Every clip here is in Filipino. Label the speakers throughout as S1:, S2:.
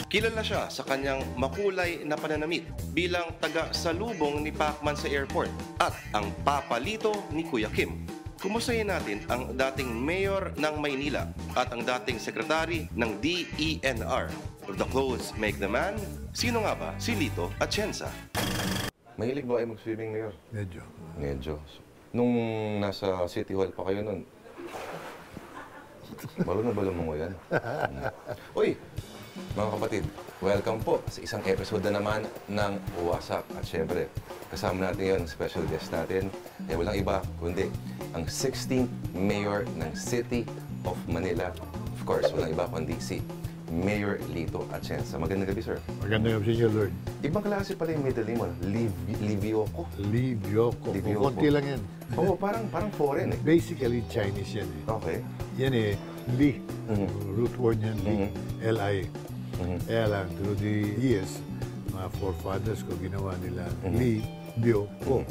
S1: Kilala siya sa kanyang makulay na pananamit bilang taga-salubong ni Pacman sa airport at ang papalito ni Kuya Kim. Kumustahin natin ang dating mayor ng Maynila at ang dating sekretary ng DENR. If the clothes make the man, sino nga ba si Lito Atienza?
S2: Mahilig ba kayo mag-swimming, Mayor?
S3: Medyo.
S2: Medyo. Nung nasa City Hall pa kayo nun, balon na balon mo yan. Uy, mga kapatid, welcome po sa isang episode na naman ng Wasak. At syempre, kasama natin yung special guest natin. Walang iba, kundi ang 16th Mayor ng City of Manila. Of course, walang iba kundi si Mayor Lito Atienza. Magandang gabi, sir.
S3: Magandang gabi, Sir Lord.
S2: Ibang klase pala yung middle name mo. Livioco.
S3: Livioco. Konti lang yan.
S2: Oo, parang foreign eh.
S3: Basically, Chinese yan eh.
S2: Okay.
S3: Yan eh, Li. Root word yan, Li. L-I. Kaya lang, through the years, mga forefathers ko ginawa nila Livioco.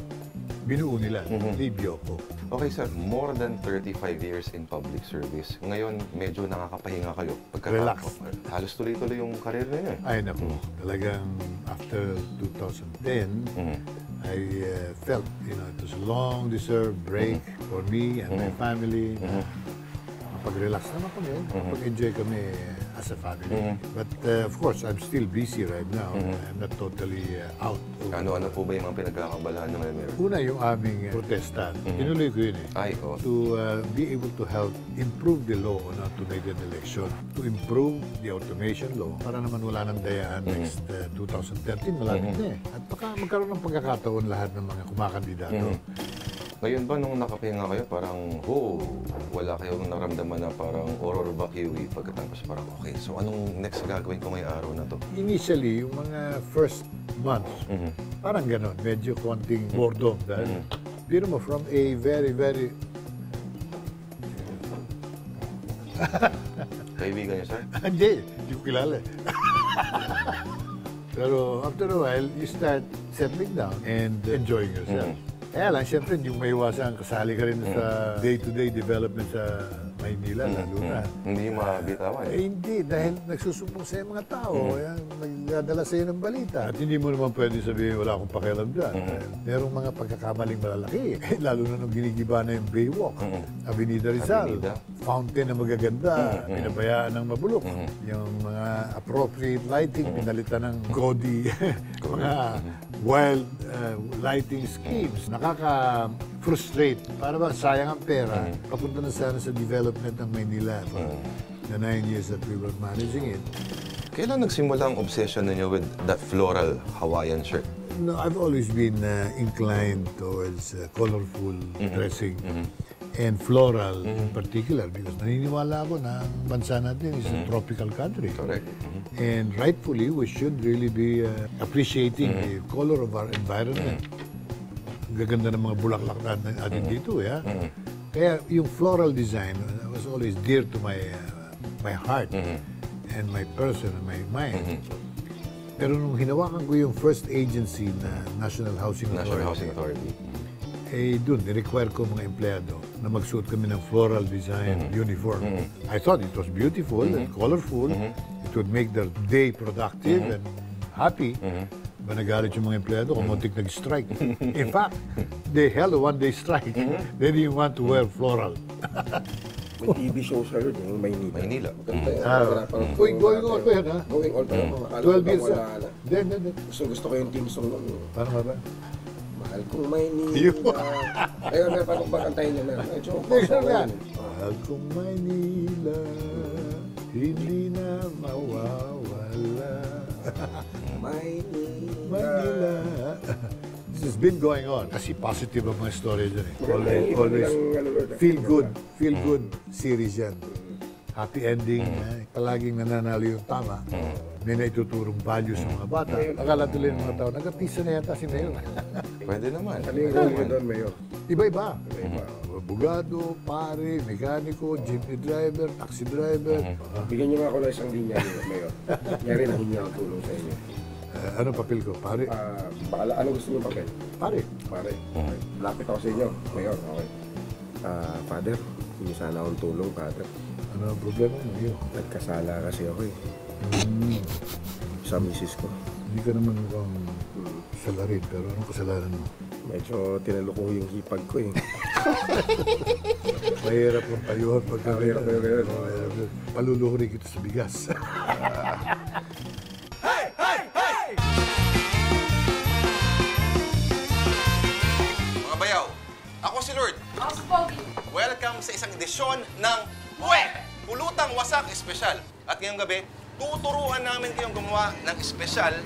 S3: Binuo nila, Livioco.
S2: Okay, sir. More than 35 years in public service. Ngayon, medyo nakakapahinga kayo.
S3: Relax.
S2: Halos tuloy-tuloy yung karir ninyo eh.
S3: Ay, naku. Talagang after 2010, I felt, it was a long deserved break for me and my family. Pag-relax naman kami, pag-enjoy kami as a family. But of course, I'm still busy right now. I'm not totally out.
S2: Ano-ano po ba yung mga pinagkakabalahan naman, Mayor?
S3: Una, yung aming protesta. Tinuloy ko yun eh.
S2: Ay, oh.
S3: To be able to help improve the law on automated election, to improve the automation law, para naman wala nang dayaan next 2013, malapit na eh. At baka magkaroon ng pagkakataon lahat ng mga kumakandidato.
S2: Ngayon ba, nung nakapahinga kayo, parang, wala kayong naramdaman na parang horror vacui pagkatapos parang, okay, so anong next gagawin ko ngayong araw na to?
S3: Initially, yung mga first months, parang ganon, medyo konting boredom. Dahil, biro mo, from a very, very...
S2: Kaibigan niyo, sir?
S3: Hindi ko kilala. Pero after a while, you start settling down and enjoying yourself. Kaya lang, siyempre, hindi mo maiwasan. Kasali ka rin sa day-to-day development sa Maynila, lalo na.
S2: Hindi mabitawan.
S3: Hindi, dahil nagsusumbong sa'yo mga tao, nagdadala sa'yo ng balita. At hindi mo naman pwede sabihin, wala akong pakialam dyan. Merong mga pagkakamaling malalaki. Lalo na nung ginigiba na yung Baywalk, Avenida Rizal, fountain na magaganda, pinabayaan ng mabulok. Yung mga appropriate lighting, pinalitan ng gaudy, mga wild lighting schemes. Nakaka-frustrate. Para ba sayang ang pera, papunta na sana sa development ng Maynila for the 9 years that we were managing it.
S2: Kailan nagsimula ang obsession ninyo with that floral Hawaiian shirt?
S3: No, I've always been inclined towards colorful dressing and floral in particular because naniniwala ako na ang bansa natin is a tropical country.
S2: Correct.
S3: And rightfully, we should really be appreciating the color of our environment. Gaganda ng mga bulaklak natin dito, yeah? Kaya yung floral design was always dear to my heart and my person and my mind. Pero nung hinawakan ko yung first agency na National Housing Authority, doon, ni-require ko mga empleyado na magsuot kami ng floral design uniform. I thought it was beautiful and colorful. It would make their day productive and happy. Ba nagalit yung mga empleyado kung muntik nag-strike. In fact, they held a one-day strike. They didn't want to wear floral.
S4: May TV show sa yun, yung Maynila.
S3: Going on ba yan, ha?
S4: Going on.
S3: 12 years na. Then.
S4: Gusto ko yung team song nun.
S3: Paano ba?
S4: Mahal kong Maynila. Ayun, paano ba kantahin niya na?
S3: Mahal kong Maynila, hindi na mawawala. Maynila. This has been going on. Kasi positive ang mga story dyan eh. Always feel good series yan. Happy ending. Palaging nananalo yung tama. May naituturong value sa mga bata. Akala tuloy ng mga tao, nag-artista na yata si Mayor.
S2: Pwede naman.
S4: Ano yung role mo doon, Mayor?
S3: Iba-iba. Abogado, pare, mekaniko, jeepney driver, taxi driver.
S4: Bigyan niyo nga ako ng isang linya, Mayor. Nyari na hingi ang tulong sa inyo.
S3: Anong papel ko? Pare?
S4: Ano gusto niyo papel?
S3: Pare.
S4: Pare. Okay. Lapit ako sa inyo, Mayor. Okay. Father, hindi sana akong tulong, Father.
S3: Ano ang problema mo?
S4: Nagkasala kasi ako eh. Sa misis ko.
S3: Hindi ka naman mukhang salarin, pero anong kasalanan mo?
S4: Medyo tinalo ko yung hipag ko eh.
S3: Mahirap ang payuhan pagka
S4: Mahirap yung ganun.
S3: Paluluhurin kita sa bigas.
S2: Mga bayaw, ako si Lord.
S5: Ako si Pogi.
S2: Welcome sa isang edisyon ng Pulutang Wasak Espesyal. At ngayong gabi, tuturuan namin kayong gumawa ng espesyal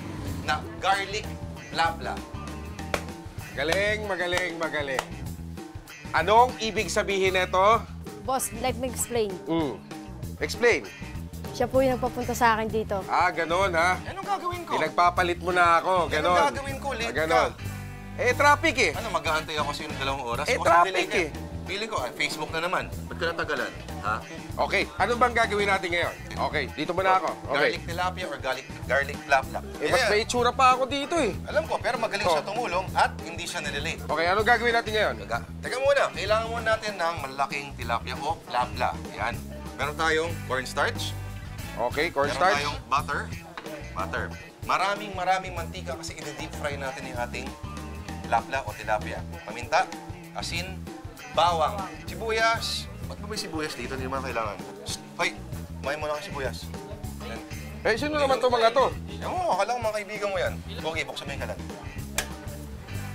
S2: na garlic lapla.
S6: Galing, magaling, magaling. Anong ibig sabihin nito?
S5: Boss, let me explain.
S6: Explain.
S5: Siya po yung nagpapunta sa akin dito.
S6: Ganon ha?
S2: Anong gagawin ko?
S6: Pinagpapalit mo na ako, ganon.
S2: Anong gagawin ko? Late
S6: Ganon.
S2: ka.
S6: Traffic eh.
S2: Ano, mag-aantay ako sa 2 oras? Baka
S6: Traffic
S2: delay ka.
S6: eh.
S2: Feeling ko, Facebook na naman. Ba't ka natagalan? Ha?
S6: Okay, ano bang gagawin natin ngayon? Okay, dito muna ako. Okay.
S2: Garlic tilapia or garlic lapla?
S6: Mas may itsura pa ako dito eh.
S2: Alam ko, pero magaling siya tumulong at hindi siya nalilate.
S6: Okay, anong gagawin natin ngayon?
S2: Teka muna, kailangan muna natin ng malaking tilapia o lapla. Yan. Meron tayong cornstarch.
S6: Okay,
S2: Meron
S6: cornstarch.
S2: tayong butter. Maraming mantika kasi i-deep fry natin yung ating lapla o tilapia. Paminta, asin, bawang, sibuyas. Ba't ba may sibuyas dito? Hindi naman kailangan. Hoy, kumain mo na ng sibuyas. Yan.
S6: Sino naman to mga to?
S2: Yan mo, akala ko mga kaibigan mo yan. Okay, buksan mo yung kalan.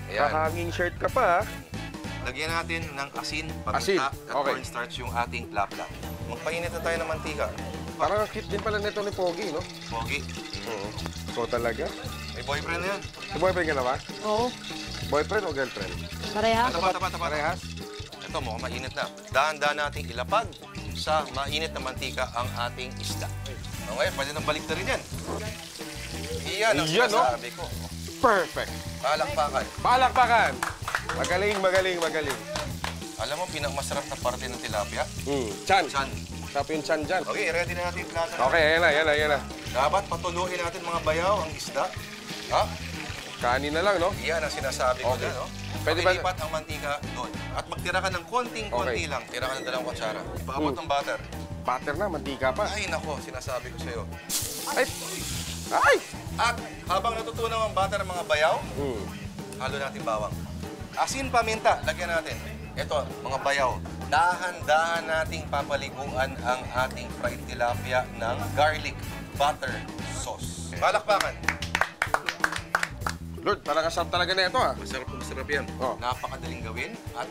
S2: Ayan.
S6: Hanging shirt ka pa ha?
S2: Lagyan natin ng asin,
S6: Asin,
S2: paminta, at
S6: okay.
S2: cornstarch yung ating lapla. Magpainit na tayo ng mantika.
S6: Parang cute din pala nito ni Pogi, no?
S2: Pogi.
S6: Oo. So talaga?
S2: May boyfriend na yan.
S6: Si boyfriend ka na ba?
S5: Oo.
S6: Boyfriend o girlfriend?
S5: Pareha.
S2: Tapat.
S6: Parehas?
S2: Ito, mukhang mainit na. Dahan-dahan natin ilapag sa mainit na mantika ang ating isda. Okay, pwede nang balik na rin yan. Iyan ang
S6: Iyan, no?
S2: sinasabi ko.
S6: Perfect.
S2: Palakpakan.
S6: Palakpakan. Magaling, magaling, magaling.
S2: Alam mo, pinakamasarap na parte ng tilapia?
S6: Chan.
S2: Chan.
S6: Sarap yung chan dyan.
S2: Okay, ready na natin yung plato.
S6: Okay, yan na.
S2: Dapat patuluin natin mga bayaw ang isda. Ha?
S6: Kanin na lang, no?
S2: Iyan ang sinasabi ko
S6: Okay.
S2: na, no?
S6: Pwede ba-
S2: Pakilipat ang mantika doon. At magtira ka ng konting-konti
S6: Okay.
S2: lang. Tira ka ng 2 kutsara. Paabot ng butter.
S6: Butter na, mantika pa.
S2: Ay, nako, sinasabi ko sa'yo.
S6: Ay! Ay!
S2: At habang natutunaw ang butter ng mga bayaw, halo natin bawang. Asin, paminta, lagyan natin. Ito, mga bayaw. Dahan-dahan nating papaliguan ang ating fried tilapia ng garlic butter sauce. Palakpakan.
S6: Lord, parang kasarap talaga na ito, ah.
S2: Masarap yan.
S6: Oh.
S2: Napakadaling gawin at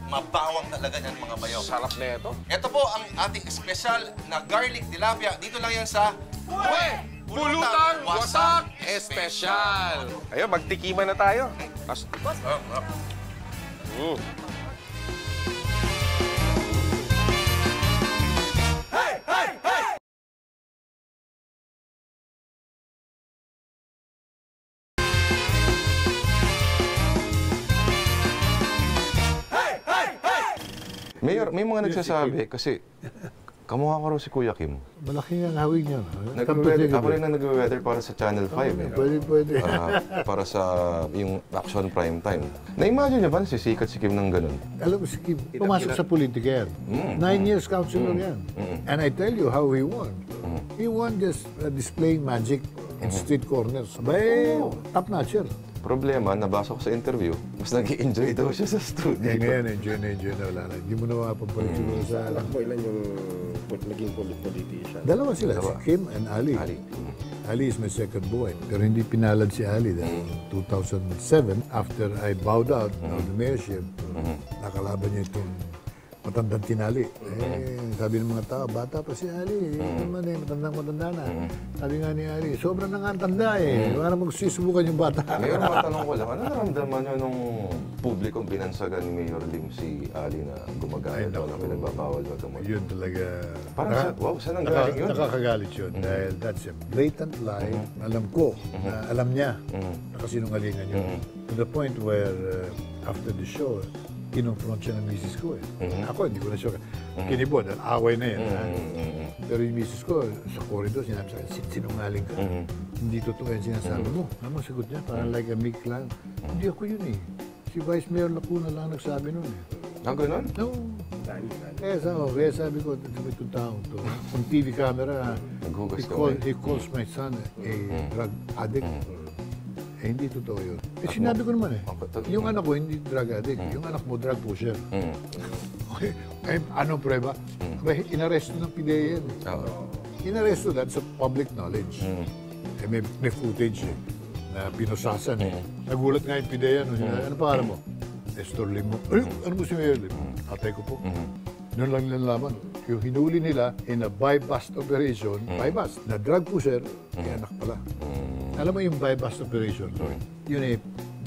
S2: mabawang talaga yan mga bayaw.
S6: Sarap na ito.
S2: Ito po ang ating espesyal na garlic tilapia. Dito lang yan sa
S6: Pulutang Wasak Espesyal! Ayun, magtikiman na tayo.
S2: Mayor, may mga nagsasabi kasi kamukha ko raw si Kuya Kim.
S3: Malaki ang hawig niya.
S2: Ako rin ang nag-weather para sa Channel 5. Eh.
S3: Pwede.
S2: Para sa yung Action Prime Time. Na-imagine niyo ba sisikat si Kim ng ganun?
S3: Alam mo, si Kim, pumasok sa politika yan. 9 years councilor yan. And I tell you how he won. He won just displaying magic in street corners. Abay, top notcher.
S2: Problema, nabasa ko sa interview, mas nag-i-enjoy daw siya sa studio.
S3: Ngayon, enjoy na wala na. Hindi mo na mapapalik siguro sa...
S4: Alam mo ilan yung naging politician.
S3: Dalawa sila, si Kim and Ali. Ali is my second boy. Pero hindi pinalad si Ali dahil 2007, after I bowed out of the mayorship, nakalaban niya itong matandang tinali. Sabi ng mga tao, bata pa si Ali. Naman matandang-matanda na. Sabi nga ni Ali, sobrang na nga tanda eh. Para magsusubukan yung bata.
S2: Mayor, matanong ko lang, ano naramdaman niyo nung publikong binansagan ni Mayor Lim si Ali na gumagamit o na pinagbabawal magamot?
S3: Yun talaga.
S2: Parang, wow, saan ang galing yun?
S3: Nakakagalit yun. Dahil that's a blatant lie. Alam ko, na alam niya na kasinungalingan yun. To the point where, after the show, kinonfront siya ng misis ko eh. Ako, hindi ko na siya kinibod. Away na yan. Pero yung misis ko, sa corridor, sinabi sa akin, sinungaling ka. Hindi totoo yan sinasabi mo. Ano sagot niya? Parang like a mic lang. Hindi ako yun eh. Si Vice Mayor Lacuna lang nagsabi nun eh.
S2: Ah, ganun?
S3: No. Kaya sabi ko, itong taong to. Kung TV camera,
S2: Naghugas
S3: he calls my son a drug addict. Eh, hindi totoo yun. Eh, sinabi ko naman yung anak ko hindi drug addict, yung anak mo drug pusher. Okay, eh, anong prueba? Inaresto ng PDEA yan. Inaresto, that's a public knowledge. Eh, may footage na pinusasan Nagulat nga yung PDEA. Ano pangalan mo? Nestor Limo. Ano mo si Mayor Limo? Atay ko po. Noon lang nalaman. Yung hinuli nila in a buy-bust operation, buy-bust, na drug pusher, may anak pala. Alam mo yung buy-bust operation? Yun eh,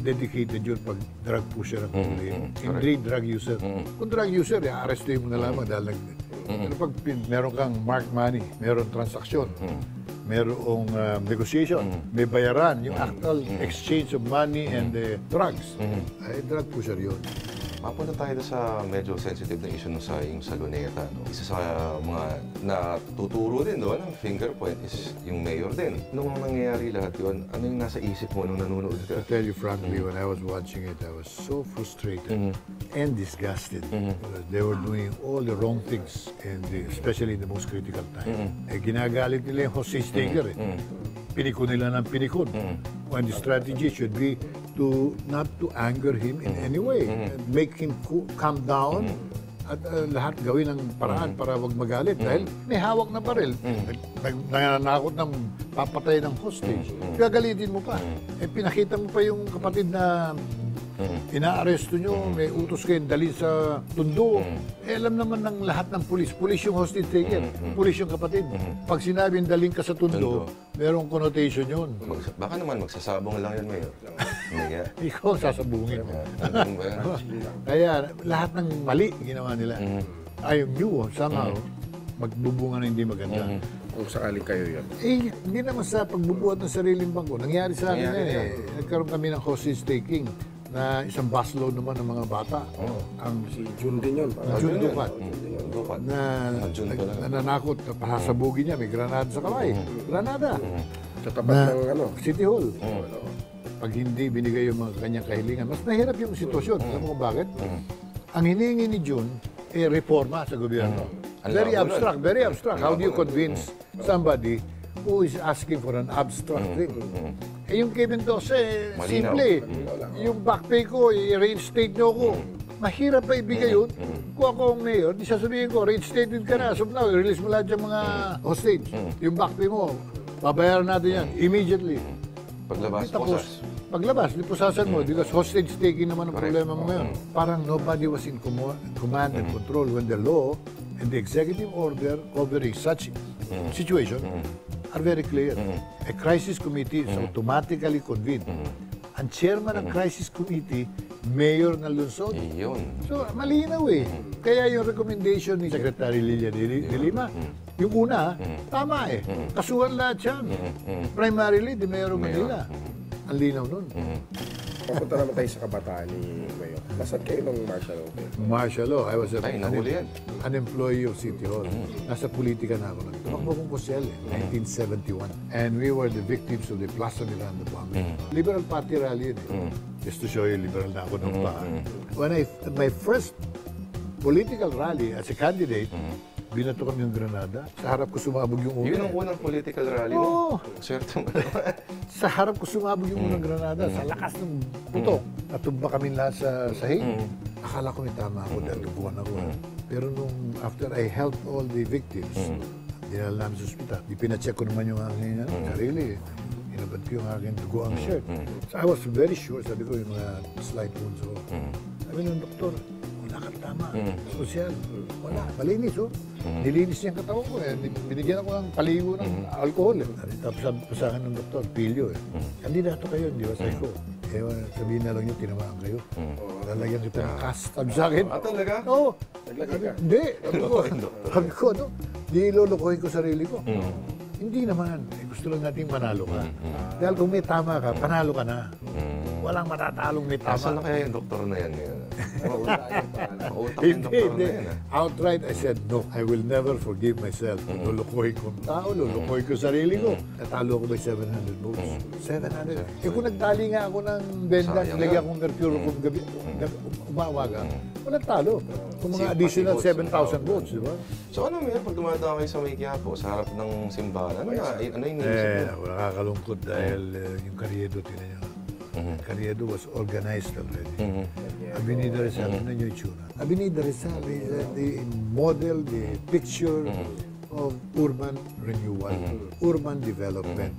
S3: dedicated yun pag drug pusher ang huli. Hindi drug user. Kung drug user, arrestuhin mo na lamang dahil pero pag meron kang marked money, meron transaksyon, merong negotiation, may bayaran, yung actual exchange of money and drugs, ay drug pusher yun.
S2: Mapunta tayo sa medyo sensitive na issue sa yung sa Luneta. No? Isa sa mga natuturo din doon, ang finger point is yung mayor din. Nung nangyayari lahat yun, ano yung nasa isip mo nung nanonood ka?
S3: To tell you frankly, when I was watching it, I was so frustrated and disgusted. Because they were doing all the wrong things, especially in the most critical time. Eh, ginagalit nila yung hostage taker. Pinikon nila ng pinikon. When the strategy should be to not to anger him in any way, and make him calm down, at lahat gawin ng paraan para wag magalit dahil may hawak na baril. Nananakot ng papatay ng hostage. Gagalitin mo pa. Eh, pinakita mo pa yung kapatid na inaaresto nyo, may utos kayo dalhin sa tundo. Eh, alam naman ng lahat ng pulis. Pulis yung hostage taker, pulis yung kapatid. Pag sinabing dalhin ka sa tundo, merong connotation yun.
S2: Baka naman magsasabong lang yun, Mayor.
S3: Ikaw ang sasabungin. Kaya lahat ng mali ginawa nila. I knew somehow magbubunga na hindi maganda.
S6: Kung sakali kayo yan.
S3: Eh, hindi naman sa pagbubuhat ng sariling bangko. Nangyari sa akin yan eh. Nagkaroon kami ng hostage taking na isang busload naman ng mga bata. Ang
S4: Si Jun din yun.
S3: Jun Dupat. Na nananakot, pasasabugin niya, may granada sa kamay. Granada.
S4: Sa tapat ng
S3: City Hall. Pag hindi binigay yung mga kanyang kahilingan, mas mahirap yung sitwasyon. Alam mo kung bakit? Ang hinihingi ni Jun, reforma sa gobyerno. Very abstract, very abstract. How do you convince somebody who is asking for an abstract thing? Eh, yung Kevin Dose, simple. Yung back pay ko, i-reinstate nyo ako. Mahirap pa ibigay yun. Kung ako ang mayor, di sasabihin ko, reinstated ka na. So now, release mo lahat yung mga hostage. Yung back pay mo, babayaran natin yan immediately.
S2: Paglabas,
S3: Tapos, paglabas, lipusasan mo because hostage taking naman ang problema mo ngayon. Parang nobody was in command and control when the law and the executive order covering such situation are very clear. A crisis committee is automatically convened. Ang chairman ng crisis committee, mayor ng lungsod.
S2: Iyon.
S3: So, malinaw eh. Kaya yung recommendation ni Secretary Lilia de Lima, yung una, tama eh. Kasuhan lahat yan. Primarily, the Mayor of Manila. Ang linaw nun.
S4: Papunta naman tayo sa kabataan ni Mayor. Nasaan kayo ng martial law?
S3: Martial law. I was
S2: Ay, nahuli yan.
S3: an employee of City Hall. Nasa politika na ako. Tumakbo kong kusel 1971. And we were the victims of the Plaza Miranda bombing. Liberal Party rally yun eh. Just to show you, liberal na ako nung pa. When my first political rally as a candidate, binato kami yung Granada. Sa harap ko sumabog yung una.
S2: Yun ang unang political rally
S3: Oo.
S2: mo. Swerte mo.
S3: Sa harap ko sumabog yung unang Granada. Sa lakas ng putok. Natumba kami lahat sa sahig. Akala ko may tama ako dahil duguan ako. Pero nung after I helped all the victims, dinala namin sa ospital. Di pinacheck ko naman yung aking sarili. Inabad ko yung aking duguang shirt. So I was very sure, sabi ko yung mga slight wounds ko. Sabi ng doktor, wala kang tama. Sosyal. Wala. Malinis oh. Nilinis niya ang katawan ko eh. Binigyan ako ng paligo ng alcohol eh. Tapos sabi pa sa akin ng doktor, pilyo eh. Kandidato kayo, hindi ba? Sabi ko, sabihin na lang niyo, tinamaan kayo. Lalagyan kita ng cast. Sabi sa akin.
S2: Ah, talaga?
S3: Oo. Hindi. Sabi ko, ano? Di ilolokohin ko sarili ko. Hindi naman. Gusto lang natin manalo ka. Dahil kung may tama ka, panalo ka na. walang matatalong may
S2: Asan na
S3: tama.
S2: kaya yung doktor na yan ngayon?
S4: Wala yung pangalan.
S2: Mautak yung
S3: Hindi,
S2: doktor na
S3: hindi.
S2: yan.
S3: Outright, I said, no, I will never forgive myself. Lulukoy ko ang tao, lulukoy ko sarili ko. Natalo ko by 700 votes. 700. Eh kung nagtali nga ako ng benda,
S2: Sayang
S3: nilagyan
S2: nga.
S3: akong mercury kung gabi, umawaga, walang talo. Kung mga
S2: Sympathy
S3: additional
S2: votes,
S3: 7,000
S2: no?
S3: votes, di ba?
S2: So ano meron pag dumadaan kayo sa May Quiapo, sa harap ng simbahan? Ano yung iniisip mo?
S3: Nakakalungkot dahil yung Carriedo, tinan nyo. Carriedo was organized already. Avenida Rizal, ano yung itsura? Avenida Rizal is the model, the picture of urban renewal, urban development.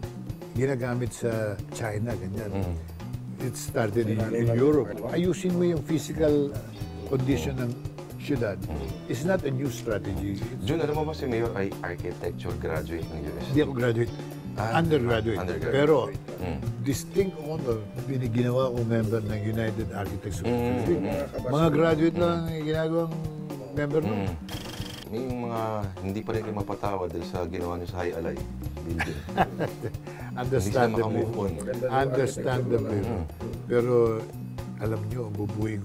S3: Ginagamit sa China, ganyan. It started in Europe. Ayusin mo yung physical condition ng syudad. It's not a new strategy.
S2: Jun, alam mo ba si Mayor ay architecture graduate ng UST?
S3: Hindi ako graduate. Undergraduate.
S2: undergraduate.
S3: Pero, distinct honor, ginawa ko member ng United Architects of the Philippines. Mga graduate lang ang ginagawang member nun.
S2: May yung mga hindi pa rin kayo mapatawad dahil sa ginawa niyo sa High Alay building.
S3: Understandably.
S2: Hindi sila makamove on.
S3: Understandably. Pero, alam nyo,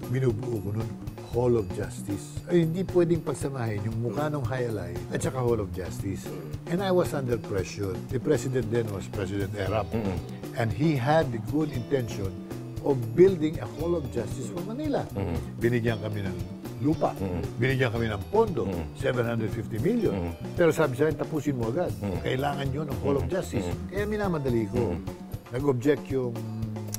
S3: binubuo ko nun, Hall of Justice. Ay, hindi pwedeng pagsamahin yung mukha ng Hayalay at saka Hall of Justice. And I was under pressure. The president then was President Erap. And he had the good intention of building a Hall of Justice for Manila. Binigyan kami ng lupa. Binigyan kami ng pondo, 750 million. Pero sabi sa akin, tapusin mo agad. Kailangan nyo ng Hall of Justice. Kaya minamadali ko. Nag-object yung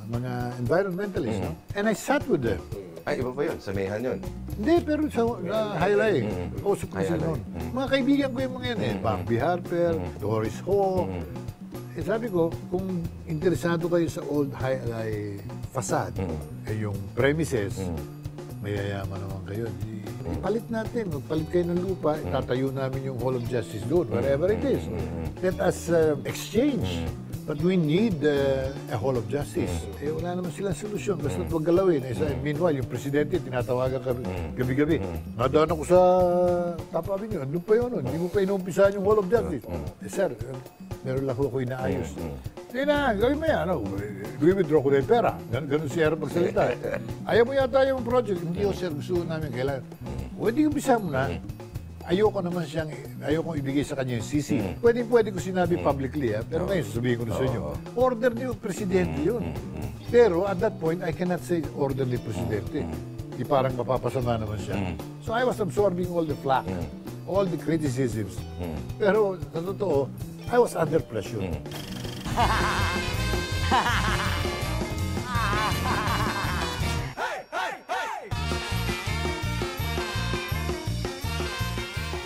S3: mga environmentalists. No? And I sat with them.
S2: Ay, iba pa yun. Sa Mayhan yun.
S3: Hindi, pero sa highlight. Usap ko sila noon. Mga kaibigan ko yung mga yan eh. Bambi Harper, Doris Ho. Eh sabi ko, kung interesado kayo sa old highlight facade, eh yung premises, mayayaman naman kayo. Ipalit natin. Magpalit kayo ng lupa, itatayo namin yung Hall of Justice doon, wherever it is. Let us exchange. But we need a Hall of Justice. Eh, wala naman silang solusyon. Basta huwag galawin. Eh, meanwhile, yung presidente, tinatawagan kami gabi-gabi. Nadaan ako sa Top Avenue. Andun pa yun. Hindi mo pa inumpisahan yung Hall of Justice. Eh, sir, meron lang ako inaayos. Hindi na, gawin mo yan. I-withdraw ko na yung pera. Ganun siya magsalita. Ayaw mo yata yung project. Hindi ko, sir, gusto namin kailangan. Pwede umpisahan mo na. Ayoko naman siyang, ayoko ibigay sa kanya yung CC. Pwede ko sinabi publicly, pero ngayon sasabihin ko na sa inyo, order niyo presidente yun. Pero at that point, I cannot say order ni presidente. Di parang mapapasama naman siya. So I was absorbing all the flack, all the criticisms. Pero sa totoo, I was under pressure.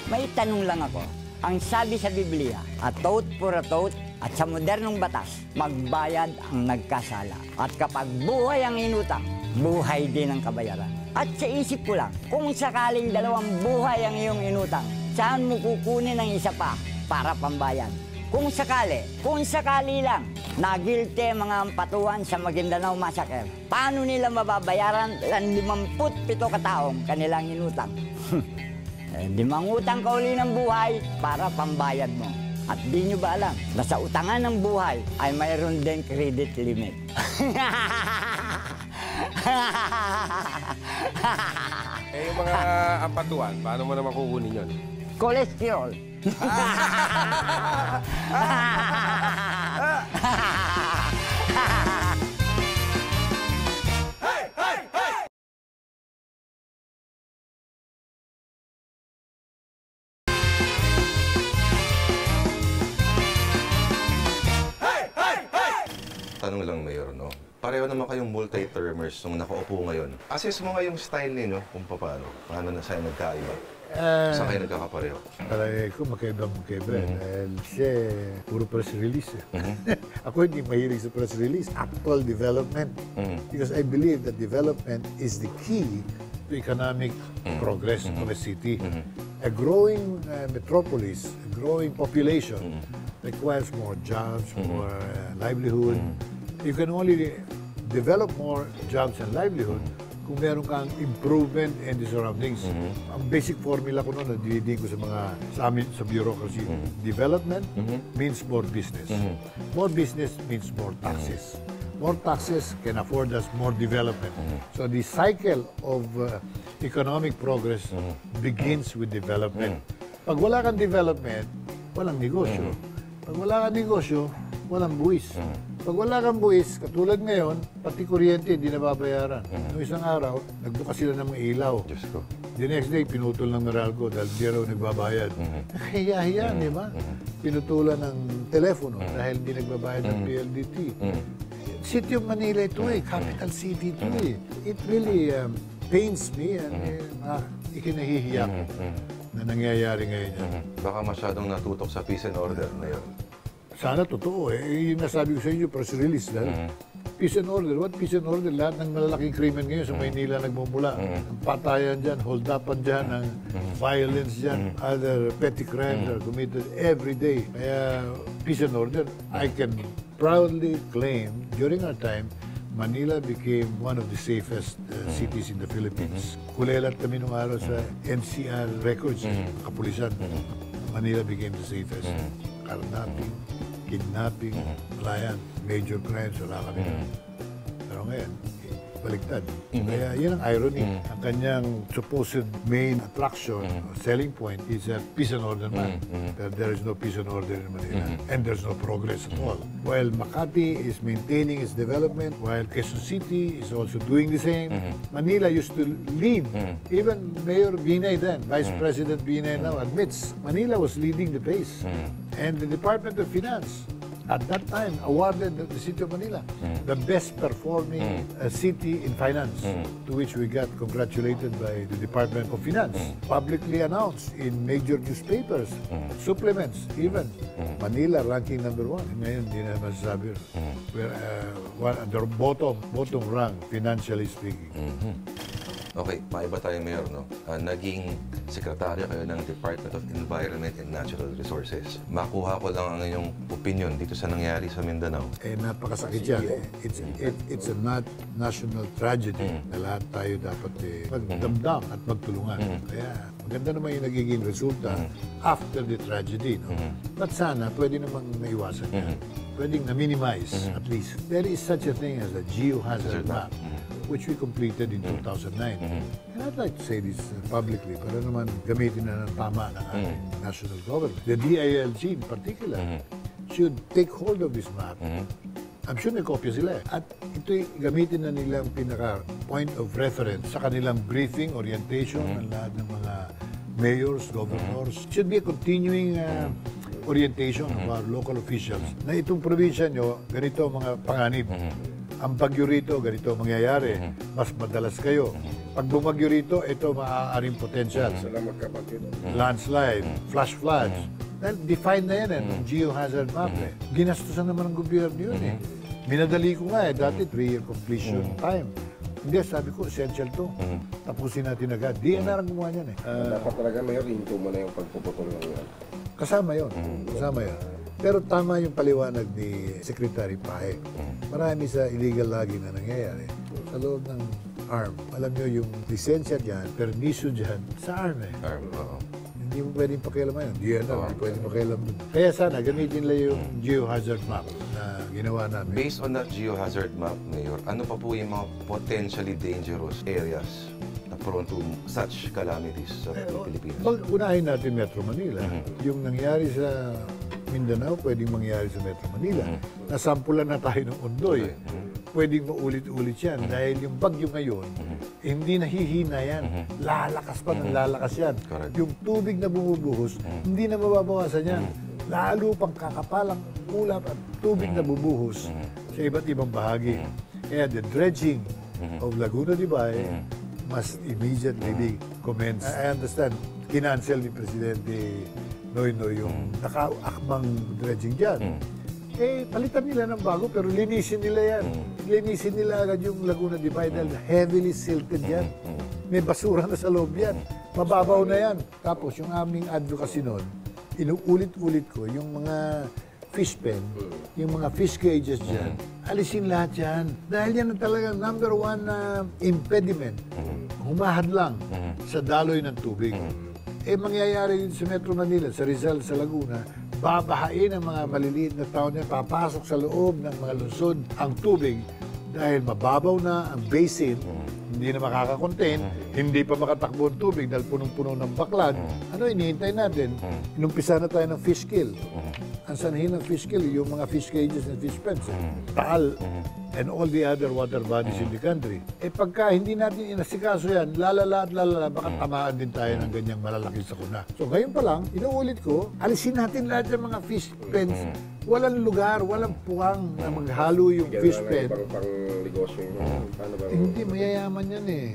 S7: May tanong lang ako. Ang sabi sa Biblia, a thought for a thought, at sa modernong batas, magbayad ang nagkasala. At kapag buhay ang inutang, buhay din ang kabayaran. At sa isip ko lang, kung sakaling 2 buhay ang iyong inutang, saan mo kukunin ang isa pa para pambayad? Kung sakali lang, nagilty mga ampatuan sa Maguindanao Massacre, paano nila mababayaran ang 57 kataong kanilang inutang? Di mangutang ka uli ng buhay para pambayad mo. At di nyo ba alam na sa utangan ng buhay ay mayroon din credit limit?
S6: Eh, yung mga ampatuan, paano mo naman kukunin yun?
S7: Cholesterol.
S2: Tanong lang, Mayor, no? Pareho naman kayong multi-termers nung nakaupo ngayon. Assess mo nga yung style ninyo kung paano. Paano na sa'yo nagkaiba? Saan kayo nagkakapareho?
S3: Palagay ko magkaiba. Dahil siya, puro press release. Ako hindi mahilig sa press release. Actual development. Because I believe that development is the key to economic progress of a city. A growing metropolis, a growing population requires more jobs, more livelihood. You can only develop more jobs and livelihood kung meron kang improvement in the surroundings. Ang basic formula ko noon, nadidiin ko sa amin, sa bureaucracy. Development means more business. More business means more taxes. more taxes can afford us more development. So the cycle of economic progress begins with development. Pag wala kang development, walang negosyo. Pag wala kang negosyo, walang buwis. Pag wala kang buwis, katulad ngayon, pati kuryente hindi nababayaran. Noong isang araw, nagbukas sila ng mga ilaw.
S2: Diyos ko.
S3: The next day, pinutol ng Meralco dahil di raw nagbabayad. Kaya di ba? Pinutulan ng telepono dahil hindi nagbabayad ng PLDT. City of Manila ito capital city ito It really pains me and ikinahihiya ko na nangyayari ngayon yan.
S2: Baka masyadong natutok sa peace and order na yun.
S3: Sana totoo yung nasabi ko sa inyo, press release dahil peace and order. What peace and order? Lahat ng malalaking krimen ngayon sa Maynila nagmumula. Ang patayan dyan, hold-upan dyan, ang violence dyan, other petty crimes are committed every day. Kaya peace and order, I can proudly claim, during our time, Manila became one of the safest cities in the Philippines. Kulelat kami nung araw sa NCR records, kapulisan. Manila became the safest. Carnapping, kidnapping, wala yan. Major crimes, wala kami. Pero ngayon, baliktad. Kaya yun ang irony. Ang kanyang supposed main attraction, selling point, is that peace and order man. That there is no peace and order in Manila. And there's no progress at all. While Makati is maintaining its development, while Quezon City is also doing the same, Manila used to lead. Even Mayor Binay then, Vice President Binay now admits, Manila was leading the pace. And the Department of Finance, at that time, awarded the City of Manila the best performing city in finance, to which we got congratulated by the Department of Finance. Publicly announced in major newspapers, supplements even. Manila ranking #1. Ngayon, hindi na masasabi. We're the bottom rank, financially speaking.
S2: Okay, maiba tayo, Mayor, no? Naging sekretaryo kayo ng Department of Environment and Natural Resources. Makuha ko lang ang inyong opinion dito sa nangyari sa Mindanao.
S3: Napakasakit yan. It's a national tragedy na lahat tayo dapat magdamdam at magtulungan. Kaya maganda naman yung nagiging resulta after the tragedy. No? But sana, pwede namang naiwasan yan. Pwedeng na-minimize at least. There is such a thing as a geohazard map, which we completed in 2009. And I'd like to say this publicly para naman gamitin na ng tama ng ating national government. The DILG in particular should take hold of this map. I'm sure may kopya sila. At ito'y gamitin na nilang pinaka point of reference sa kanilang briefing, orientation, ng lahat ng mga mayors, governors. It should be a continuing orientation of our local officials na itong probinsya nyo, ganito ang mga panganib. Ang bagyo rito, ganito ang mangyayari. Mas madalas kayo. Pag bumagyo rito, ito maaaring potential. Landslide, flash floods. Dahil define na yan ng geohazard map. Ginastusan naman ng gobyerno yun Minadali ko nga dati 3-year completion time. Hindi, sabi ko, essential to. Tapusin natin agad. DNR ang gumawa niyan
S4: Dapat talaga, Mayor, hinto mo na yung pagpuputol ng yan.
S3: Kasama yun. Kasama yun. Pero tama yung paliwanag ni Secretary Pahe. Marami sa illegal logging na nangyayari sa loob ng ARM. Alam nyo, yung lisensya dyan, permiso dyan, sa ARM
S2: ARM, oo.
S3: Hindi mo pwedeng pakialaman yun. DNR, hindi pwedeng pakialam dun. Kaya sana, gamitin lang yung geohazard map na ginawa namin.
S2: Based on that geohazard map, Mayor, ano pa po yung mga potentially dangerous areas na prone to such calamities sa Pilipinas?
S3: Unahin natin Metro Manila. Yung nangyari sa Mindanao, pwedeng mangyari sa Metro Manila. Nasampulan na tayo ng Ondoy. Pwedeng maulit-ulit yan. Dahil yung bagyo ngayon, hindi nahihina yan. Lalakas pa ng lalakas yan.
S2: Correct.
S3: Yung tubig na bumubuhos, hindi na mababawasan yan. Lalo pang kakapalang ulap at tubig na bubuhos sa iba't ibang bahagi. Kaya the dredging of Laguna de Bay must immediately be commenced. I understand, kinancel ni Presidente Noynoy yung nakaakbang dredging dyan. Palitan nila ng bago, pero linisin nila yan. Linisin nila agad yung Laguna de Bay dahil heavily silted yan. May basura na sa loob yan. Mababaw na yan. Tapos yung aming advocacy noon, inuulit-ulit ko yung mga fish pen, yung mga fish cages dyan, alisin lahat yan. Dahil yan ang talagang #1 impediment, humahadlang sa daloy ng tubig. Mangyayari sa Metro Manila, sa Rizal, sa Laguna, babahain ang mga maliliit na tao niya, papasok sa loob ng mga lungsod ang tubig dahil mababaw na ang basin, hindi na makakakontain, hindi pa makatakbo ang tubig dahil punong-puno ng baklad. Ano inihintay natin? Inumpisa na tayo ng fish kill. Ang sanhin ng fish kill, yung mga fish cages and fish pens, Taal, and all the other water bodies in the country. Eh pagka hindi natin inasikaso yan, lalala at lalala, baka tamaan din tayo ng ganyang malalaking sakuna. So ngayon pa lang, inuulit ko, alisin natin lahat ng mga fish pens. Walang lugar, walang puwang na maghalo yung fish pen.
S4: Pang-negosyo yung paano ba?
S3: Hindi, mayayaman yan eh.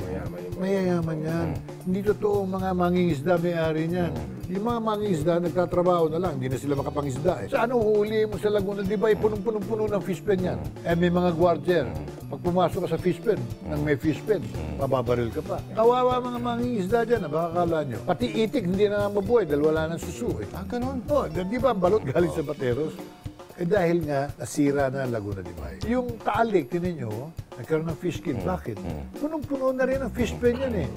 S3: Mayayaman yan. Hindi totoo ang mga mangingisda may-ari niyan. Yung mga mangingisda, nagtatrabaho na lang, hindi na sila makapangisda eh. Sa ano huli mo sa Laguna, di ba punong-puno ng fish pen yan? Eh may mga guardian. Pag pumasok ka sa fish pen, nang may fish pen, mababaril ka pa. Kawawa mga mangingisda dyan, baka akala nyo. Pati itik, hindi na mabuhay dahil wala nang susu eh.
S2: Ah, ganun.
S3: Oh, di ba ang balot galing sa bateros? Eh dahil nga, nasira na ang Laguna de Bay. Yung Taal Lake, tinan nyo, nagkaroon ng fish kill. Bakit? Punong-puno na rin ang fish pen yan eh.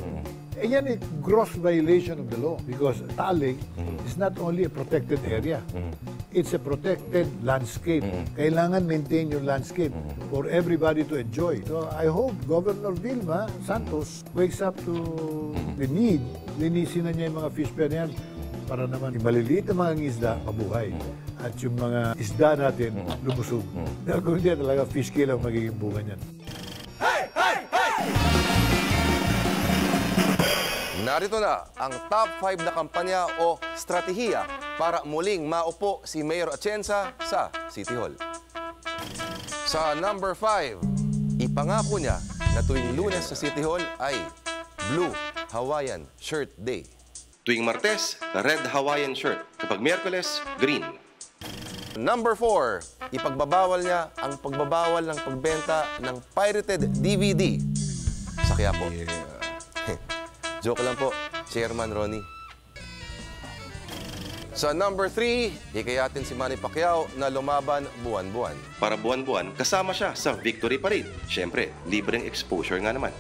S3: Eh yan eh, gross violation of the law. Because Taal Lake is not only a protected area, it's a protected landscape. Kailangan maintain yung landscape for everybody to enjoy. So I hope Governor Vilma Santos wakes up to the need. Linisin na niya yung mga fish pen yan para naman yung maliliit na mga isda mabuhay. At yung mga isda natin lumusog. Dahil kung hindi talaga fish kill ang magiging bunga niyan.
S2: Narito na ang top 5 na kampanya o strategiya para muling maupo si Mayor Atienza sa City Hall. Sa number 5, ipangako niya na tuwing Lunes sa City Hall ay Blue Hawaiian Shirt Day.
S1: Tuwing Martes, red Hawaiian shirt. Kapag Miyerkules, green.
S2: Number 4, ipagbabawal niya ang pagbabawal ng pagbenta ng pirated DVD sa Quiapo. Joke lang po, Chairman Ronnie. Sa number 3, hikayatin si Manny Pacquiao na lumaban buwan-buwan.
S1: Para buwan-buwan, kasama siya sa Victory Parade. Siyempre, libreng exposure nga naman.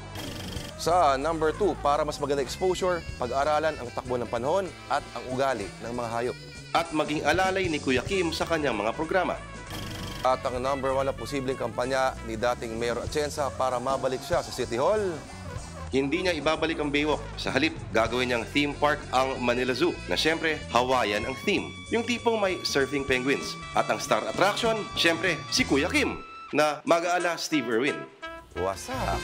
S2: Sa number 2, para mas maganda exposure, pag-aralan ang takbo ng panahon at ang ugali ng mga hayop.
S1: At maging alalay ni Kuya Kim sa kanyang mga programa.
S2: At ang number 1 na posibleng kampanya ni dating Mayor Atienza para mabalik siya sa City Hall,
S1: Hindi niya ibabalik ang Baywalk. Sa halip, gagawin niyang theme park ang Manila Zoo na siyempre Hawaiian ang theme. Yung tipong may surfing penguins. At ang star attraction, siyempre si Kuya Kim na mag-aala Steve Irwin.
S2: wasak.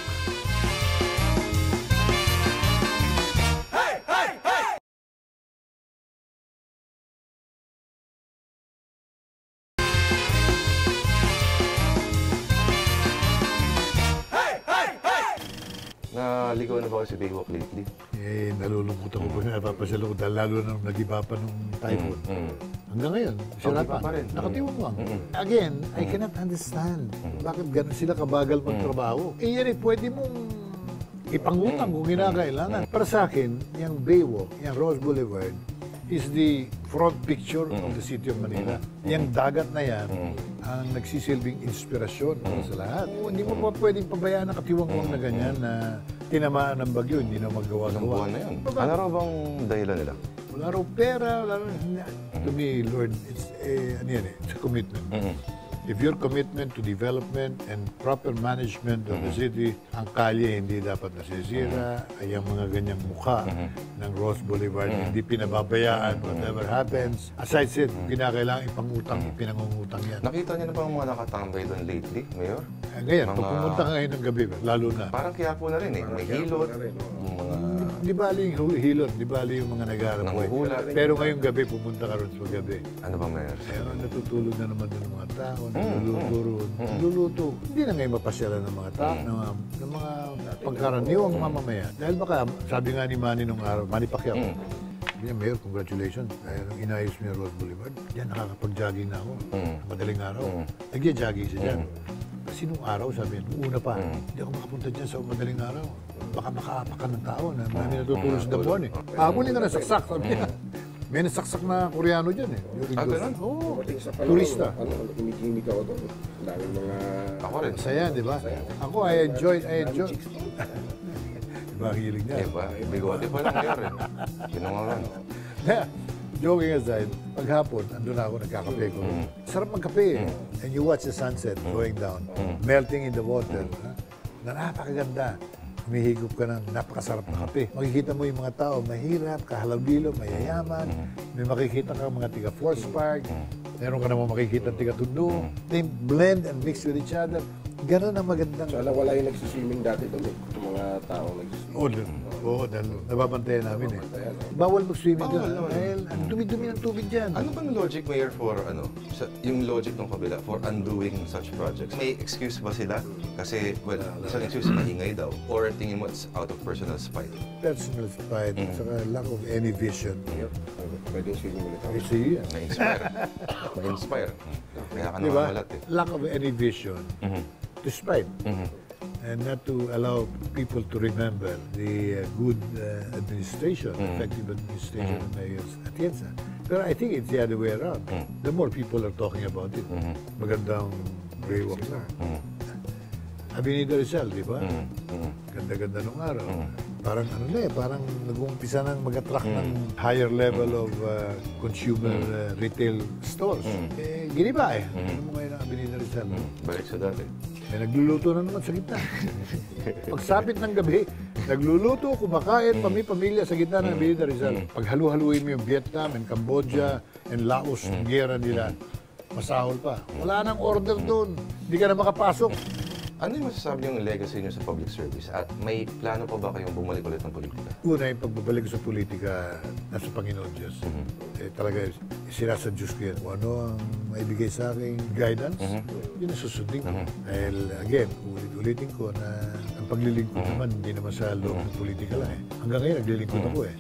S2: Naligaw na ba kayo si Baywalk lately?
S3: Eh, nalulungkot ako pag napapasalong dahil lalo na nung nag-iba pa nung typhoon. Hanggang ngayon, sila
S2: pa rin.
S3: Nakatiwang lang. Again, I cannot understand bakit ganun sila kabagal magtrabaho. Eh yan eh, pwede mong ipangutang kung kinakailangan. Para sa akin, yung Baywalk, yung Rose Boulevard, is the front picture of the city of Manila. Yung dagat na yan, ang nagsisilbing inspirasyon para sa lahat. Hindi mo pa pwedeng pabayaan ang katiwang na ganyan na tinamaan ng bagyo, hindi na magawa-gawa.
S2: Ilang buwan na yun. Ano raw bang dahilan nila?
S3: Wala raw pera, wala raw... To me, Lord, it's a commitment. If your commitment to development and proper management of the city, ang kalye hindi dapat nasisira, ay ang mga ganyang mukha ng Rose Boulevard, hindi pinababayaan, whatever happens. Aside said, kinakailangan ipangutang, ipinangungutang yan.
S2: Nakita niyo na ba ang mga nakatambay doon lately, Mayor?
S3: Ngayon, pag pumunta ka ngayon ng gabi, lalo na.
S2: Parang Quiapo na rin eh. May hilot, mga...
S3: Di bali yung hilot, di bali yung mga nag-aarap.
S2: Nanguhula rin.
S3: Pero ngayong gabi, pumunta ka ron sa gabi.
S2: Ano ba, Mayor?
S3: Ayun, natutulog na naman doon ng mga tao, nagluluto ron. Nagluluto. Hindi na ngayon mapasyalan ng mga tao, ng mga pagkaraniwang mamamayan. Dahil baka, sabi nga ni Manny nung araw, Manny Pacquiao, sabi niya, Mayor, congratulations. Dahil nung inayos niya Rose Boulevard, diyan nakakapag-jogging na ako. Madaling araw. Nag-jogging siya dyan. Kasi nung araw, sabi niya, nung una pa, hindi ako makapunta dyan sa madaling araw. Baka makaapakan ng tao na marami natutulog sa damuhan eh. Habulin ka na saksak, sabi niya. May nasaksak na Koreano dyan eh.
S2: ganun?
S3: Oo,
S4: Pati sa panahon,
S3: turista.
S4: Kumikimik ako doon. Ang daming mga...
S2: Ako rin.
S3: Masaya, di ba? Ako, I enjoy. Diba, ang hilig niya?
S2: Eh ba, bigote pa lang Mayor eh. Pinangalan.
S3: Kaya, joking aside, paghapon, andun ako, nagkakape ko. Sarap magkape. And you watch the sunset going down, melting in the water. Na napakaganda. Humihigop ka ng napakasarap na kape. Makikita mo yung mga tao, mahirap, kahalabilo, mayayaman. May makikita ka mga tiga Forest Park. Meron ka naman makikita tiga Tondo. They blend and mix with each other. Ganon ang magandang...
S4: Sana wala yung nagsiswimming dati doon eh. Yung mga taong nagsiswimming.
S3: Oo, dahil nababantayan namin eh. Bawal mag-swimming doon. Dahil ang dumi-dumi ng tubig dyan.
S2: Ano bang logic, Mayor, for yung logic ng kabila for undoing such projects? May excuse ba sila? Kasi, well, isang excuse, maingay daw. Or tingin mo it's out of personal spite?
S3: Personal spite, saka lack of any vision.
S4: Pwedeng swimming ulit ako.
S3: Kasi yan.
S2: Na-inspire. Na-inspire. Kaya ka
S3: Diba?
S2: namamulat eh.
S3: Lack of any vision to spite. And not to allow people to remember the good administration, effective administration of Mayor Atienza. Pero I think it's the other way around. The more people are talking about it, magandang braywalk na. Avenida Rizal, di ba? Ganda-ganda nung araw. Parang ano na eh, parang nag-uumpisa ng mag-attract ng higher level of consumer retail stores. Eh, giniba eh. Ano mo ngayon ang Avenida Rizal?
S2: Balik sa dati.
S3: May nagluluto na naman sa gitna. Pagsapit ng gabi, nagluluto, kumakain, pamilya sa gitna ng Avenida Rizal. Pag halu-haluin mo yung Vietnam and Cambodia and Laos, ang gera nila, masahol pa. Wala nang order doon. Hindi ka na makapasok.
S2: Ano yung masasabi niyong legacy niyo sa public service? At may plano pa ba kayong bumalik ulit ng politika?
S3: Una, yung pagbabalik ko sa politika, nasa Panginoon Diyos. Eh, talaga, sinasa Diyos ko yan. Kung ano ang maibigay sa aking guidance, yun ang susundin ko. Dahil, again, ulit-ulitin ko na ang paglilingkod naman, hindi naman sa loob ng politika lang eh. Hanggang ngayon, naglilingkod ako eh.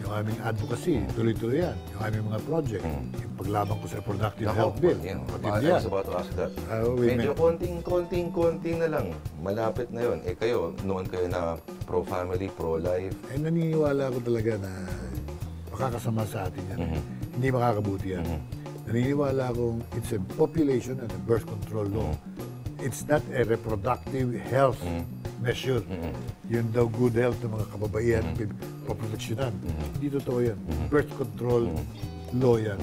S3: Yung aming advocacy, tuloy-tuloy yan. Yung aming mga project, yung paglaban ko sa reproductive health bill.
S2: I
S3: Pati
S2: was about to ask that. Medyo konting na lang. Malapit na yun. Eh kayo, noon kayo na pro-family, pro-life.
S3: Eh, naniniwala ko talaga na makakasama sa atin yan. Hindi makakabuti yan. Naniniwala akong it's a population and a birth control law. It's not a reproductive health measure. Yun daw good health ng mga kababaihan, paproteksyonan. Hindi totoo yan. Birth control law yan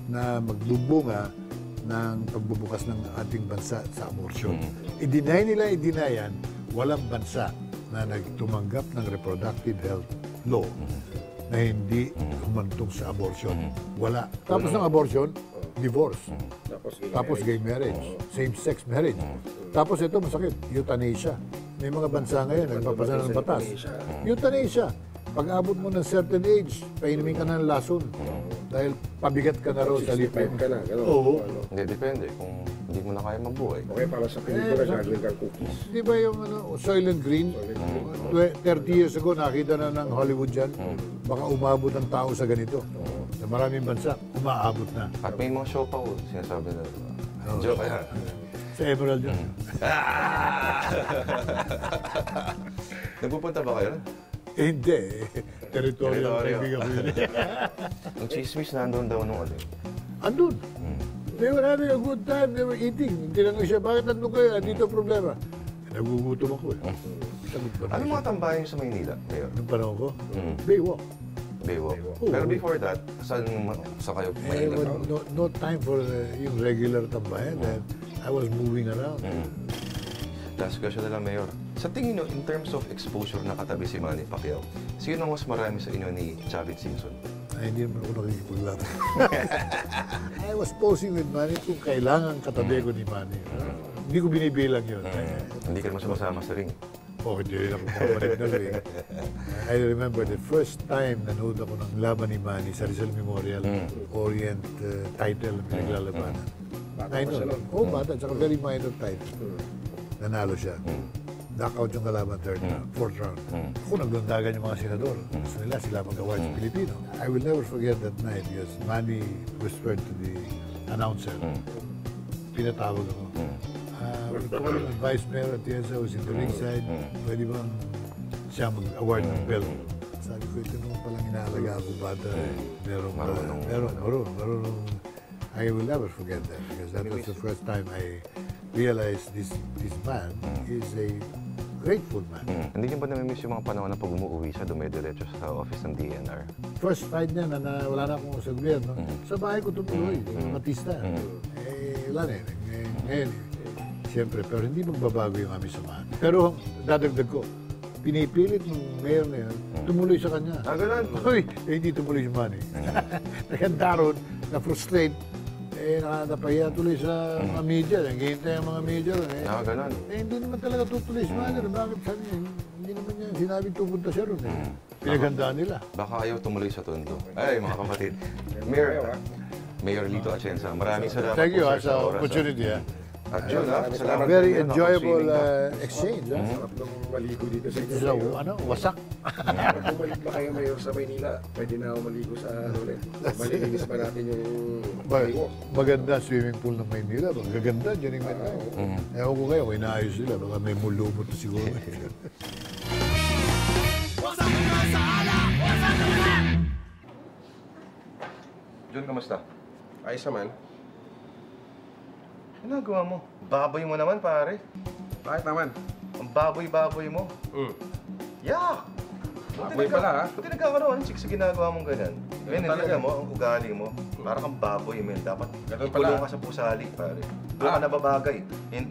S3: na magbubunga ng pagbubukas ng ating bansa sa abortion. I-deny nila, yan, walang bansa na nagtumanggap ng reproductive health law na hindi humantong sa abortion. Wala. Tapos ng abortion, divorce. Tapos gay marriage. Same-sex marriage. Tapos ito, masakit, euthanasia. May mga bansa ngayon, nagpapasa ng batas. Euthanasia. Pag abot mo ng certain age, painumin ka na ng lason. Dahil pabigat ka na raw sa lipin.
S4: ka na, gano'n.
S3: Oo.
S2: Hindi, depende. Kung hindi mo na kaya mabuhay.
S4: Okay, para sa pelikula, gagawin kang cookies.
S3: Di ba yung Soylent Green? 30 years ago, nakita na ng Hollywood yan. Baka umabot ang tao sa ganito. Sa maraming bansa, umaabot na.
S2: At may mga show pa ko, sinasabi na. Joke kaya.
S3: Sa Emerald yun.
S2: Nagpupunta ba kayo?
S3: Eh, hindi. Territorial
S2: Territorial.
S3: kaibigan ko yun.
S2: Ang chismis nandun daw nung ano.
S3: Andun. They were having a good time. They were eating. Tinanong siya, bakit nandun kayo? Andito ang problema. Nagugutom ako eh. Sagot ko na
S2: Ano
S3: siya.
S2: mga tambayan niyo sa Maynila, Mayor?
S3: Nung panahon ko, Baywalk.
S2: Baywalk.
S3: Oo.
S2: Pero before that, sa kayo
S3: Eh,
S2: Maynila?
S3: no time for yung regular tambayan. Dahil I was moving around.
S2: Last question na lang, Mayor. Sa tingin niyo, in terms of exposure na katabi si Manny Pacquiao, sino ang mas marami sa inyo ni Chavit Singson?
S3: Ay, hindi naman ako nakikipaglaban. I was posing with Manny kung kailangan katabi ko ni Manny. Hindi ko binibilang yun.
S2: Hindi ka naman sumasama sa ring.
S3: Oh, hindi rin ako makapalik na rin. I remember the first time nanood ako ng laban ni Manny sa Rizal Memorial Orient title na pinaglalabanan. Minor. Oh, bata. Tsaka very minor title. Nanalo siya. Knockout yung kalaban third round, fourth round. Ako naglandagan yung mga senador. Gusto nila sila mag-award sa Pilipino. I will never forget that night because Manny whispered to the announcer. Pinatawag ako. We're calling on Vice Mayor Atienza who's in the ringside. Pwede bang siya mag-award ng belt? Sabi ko, ito naman palang inaalaga ako bata. Marunong. I will never forget that because that was the first time I realized this man is a grateful man.
S2: Hindi niyo ba namimiss yung mga panahon na pag umuwi siya, dumidiretso sa office ng DNR?
S3: First fight niya na wala na akong sa gobyerno, sa bahay ko tumuloy, Batista. Wala na ngayon. Siyempre, pero hindi magbabago yung aming samahan. Pero dadagdag ko, pinipilit ng mayor na yun, tumuloy sa kanya.
S2: Ganun?
S3: Uy, hindi tumuloy si Manny. Naganda ron, na-frustrate, napahiya tuloy sa mga media. Naghihintay ang mga media ron.
S2: Ganun.
S3: Hindi naman talaga tutuloy si Manny. Bakit sabi niya, hindi naman niya sinabing pupunta siya ron. Pinaghandaan nila.
S2: Baka ayaw tumuloy sa Tondo. Ay, mga kapatid. Mayor Lito Atienza, maraming salamat
S3: Thank you
S2: po, sir,
S3: sa
S2: oras.
S3: opportunity.
S2: At yun, salamat
S3: Very
S2: din,
S3: enjoyable
S2: napag-swimming ka.
S3: exchange.
S4: Sarap nung maligo dito sa
S3: Sa wasak.
S4: Kung balik ba kayo mayor sa Maynila, pwede na ako maligo sa ulit. Malilinis ba natin yung maligo?
S3: Maganda swimming pool ng Maynila. Magaganda dyan yung Maynila. Ewan ko kayo, kung inaayos sila. Baka may mulumot na siguro.
S2: John, kamusta?
S6: Ayos naman.
S2: Ginagawa mo? Baboy mo naman, pare.
S6: Bakit naman?
S2: Ang baboy-baboy mo. Yak!
S6: Baboy pala, ha?
S2: Buti nagkakaroon ng chicks sa ginagawa mong ganyan. Men, hindi
S6: talaga.
S2: alam mo, ang ugali mo, parang kang baboy, men. Dapat
S6: Ganun pala.
S2: ikulong ka sa pusali, pare. Doon ka nababagay.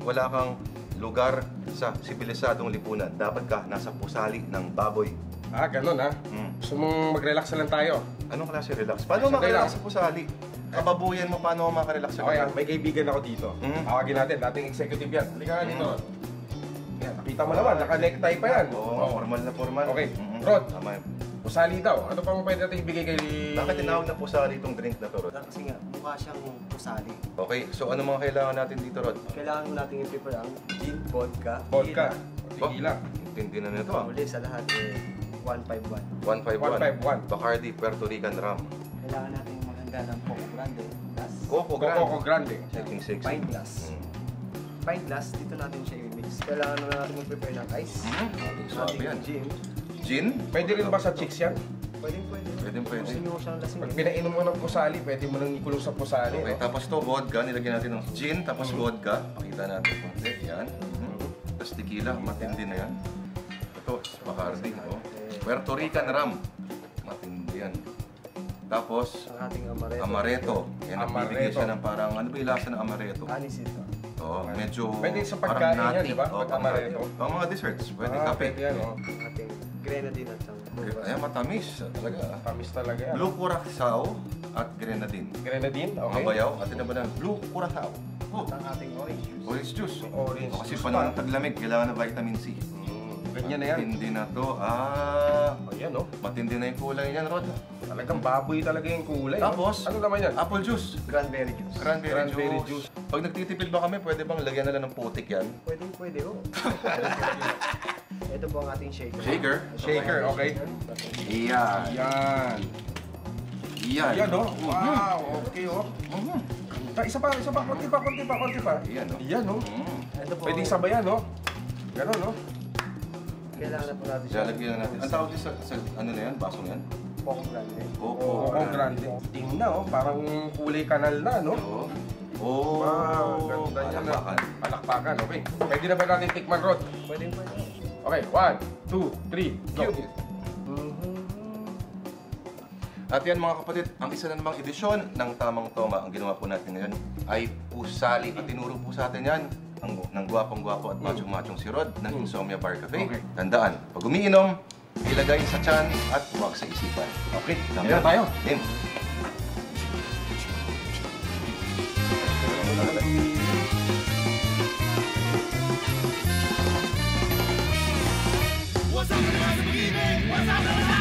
S2: Wala kang lugar sa sibilisadong lipunan. Dapat ka nasa pusali ng baboy.
S6: Ganun ha? Gusto mong mag-relax na lang tayo?
S2: Anong klase relax? Paano makarelax sa pusali? Kababuyan mo, paano makarelax sa
S6: Okay,
S2: ganyan?
S6: may kaibigan ako dito. Tawagin natin, dating executive yan. Halika nga dito. Yan, nakita mo naman, naka-necktie pa yan.
S2: Oo, formal na formal.
S6: Okay, Rod,
S2: Tama yun.
S6: pusali daw. Ano pang pwede natin ibigay kay...
S2: Bakit tinawag na pusali itong drink na to, Rod?
S8: Kasi nga, mukha siyang pusali.
S2: Okay, so ano mga kailangan natin dito, Rod?
S8: Kailangan mo natin i-prepare ang gin, vodka,
S6: Vodka.
S2: Oh,
S6: Tequila.
S2: intindi na nito, ah.
S8: Uli sa lahat, 151.
S2: 151. Bacardi Puerto Rican rum.
S8: Kailangan natin maghanda ng Coco Grande glass.
S2: Coco
S6: Coco Grande.
S2: Checking sexy.
S8: Pint glass. Pint glass, dito natin siya i-mix. Kailangan na natin mag-prepare ng ice.
S2: Sabi yan.
S8: Gin.
S2: Gin?
S6: Pwede rin ba sa chicks yan?
S8: Pwede.
S2: Pwede.
S8: Gusto nyo siyang lasing.
S6: Pag pinainom mo ng pusali, pwede mo nang ikulong sa pusali.
S2: Okay,
S6: no?
S2: tapos to vodka, nilagyan natin ng gin, tapos vodka. Pakita natin konti, yan. Tapos tequila, matindi na yan. Ito, Bacardi, oh. Puerto Rican rum. Matindi yan. Tapos,
S8: Ang ating amaretto.
S2: amaretto. Yan, nagbibigay siya ng parang, ano ba yung lasa ng amaretto?
S8: Anis ito.
S2: Oo, medyo
S6: Pwede sa
S2: parang
S6: pagkain yan,
S2: nutty.
S6: di ba?
S2: Oo,
S6: Pag
S2: pang
S6: amaretto.
S2: nutty. Pang mga desserts, pwede kape.
S6: Pwede yan, oh.
S8: Ating grenadine at siyang
S2: Ayan, matamis talaga.
S6: Tamis talaga yan.
S2: Blue Curacao at Grenadine.
S6: Grenadine, okay.
S2: Mga bayaw, atin na ba na? Blue Curacao. Oh,
S8: ang ating orange juice.
S2: orange juice.
S6: Orange
S2: Kasi
S6: juice
S2: panahon
S6: pa.
S2: ng taglamig, kailangan ng vitamin C.
S6: Ganyan na yan.
S2: Matindi na to.
S6: Ayan, oh.
S2: Matindi na yung kulay niyan, Rod.
S6: Talagang baboy talaga yung kulay.
S2: Tapos,
S6: ano naman yan?
S2: Apple juice.
S8: Cranberry juice.
S2: Cranberry juice. Pag nagtitipid ba kami, pwede bang lagyan na lang ng putik yan?
S8: Pwede, oh. Ito po ang ating shaker.
S2: Shaker?
S6: Shaker, okay.
S2: Iyan.
S6: Yan.
S2: Iyan.
S6: Yan, oh. Wow, okay, oh. Isa pa, konti pa.
S2: Iyan, oh.
S6: Yan, oh.
S8: Ito po,
S6: Pwedeng sabayan, oh. Ganon, oh.
S8: kailangan na po natin siya.
S2: Lalagyan na natin. Ang tawag din sa ano na yan? Basong yan?
S8: Coco Grande.
S2: Coco.
S6: Coco Grande. Tingnan, oh. Parang kulay kanal na, no?
S2: Oo. Oh,
S6: Wow, ganda niya na.
S2: palakpakan.
S6: Palakpakan, okay. Pwede na ba natin tikman, Rod?
S8: Pwede.
S6: Okay, 1, 2, 3, go.
S2: At yan mga kapatid, ang isa na namang edisyon ng Tamang Toma, ang ginawa po natin ngayon ay pusali. At tinuro po sa atin yan ng gwapong-gwapo at machong-machong si Rod ng Insomnia Bar Cafe.
S6: Okay.
S2: Tandaan, pag umiinom, ilagay sa tiyan at huwag sa isipan.
S6: Okay,
S2: Tama
S6: yan tayo.
S2: Nim.
S9: What's up,